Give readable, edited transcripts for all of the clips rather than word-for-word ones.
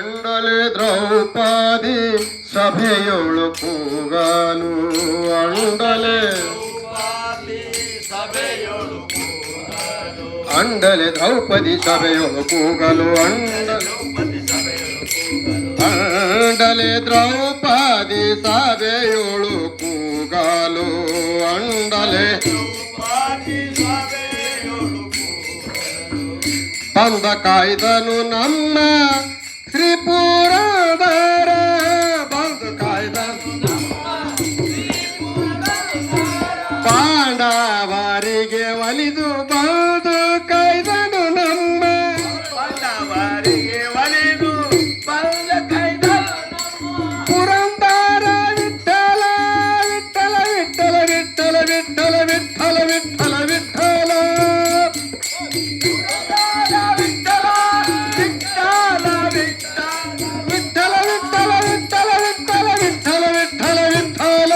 ಅಂಡಲೆ ದ್ರೌಪದಿ ಸಭೆಯೊಳು ಕೂಗಲು ಅಂಡಲೆ ಅಂಡಲೆ ದ್ರೌಪದಿ ಸಭೆಯೊಳು ಕೂಗಲು ಅಂಡಲೆ ದ್ರೌಪದಿ ಸಭೆಯೊಳು ಕೂಗಲು ಅಂಡಲೆ ಬಂದ ಕಾಯ್ದನು ನಮ್ಮ ಶ್ರೀಪುರದರ ಬಂದ ಕಾಯ್ದನು ಪಾಂಡವರಿಗೆ ಒಲಿದು ಬಂದು ಕಾಯ್ದನು ನಮ್ಮ ಪಾಂಡವರಿಗೆ ಒಲಿದು ಬಂದ ಕಾಯ್ದನು ಪುರಂದರ ವಿಠಲ ವಿಠಲ ವಿಠಲ ವಿಠಲ ವಿಠಲ ವಿಠಲ ವಿಠಲ ವಿಠಲ ವಿಠಲ ವಿಠಲ ವಿಠಲ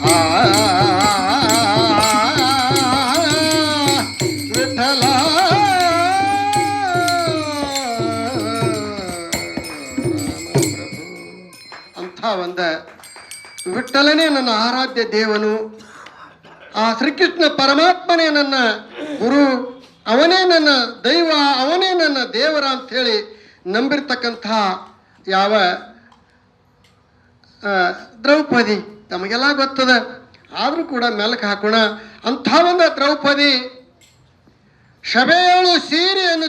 ಆ ವಿಠಲ ಅಂಥ ಒಂದ ವಿಠಲನೇ ನನ್ನ ಆರಾಧ್ಯ ದೇವನು. ಆ ಶ್ರೀಕೃಷ್ಣ ಪರಮಾತ್ಮನೇ ನನ್ನ ಗುರು, ಅವನೇ ನನ್ನ ದೈವ, ಅವನೇ ನನ್ನ ದೇವರ ಅಂಥೇಳಿ ನಂಬಿರ್ತಕ್ಕಂತಹ ಯಾವ ದ್ರೌಪದಿ ತಮಗೆಲ್ಲ ಗೊತ್ತದ, ಆದರೂ ಕೂಡ ಮೆಲಕ್ಕೆ ಹಾಕೋಣ. ಅಂಥ ಒಂದು ದ್ರೌಪದಿ ಸಭೆಯಳು ಸೀರೆಯನ್ನು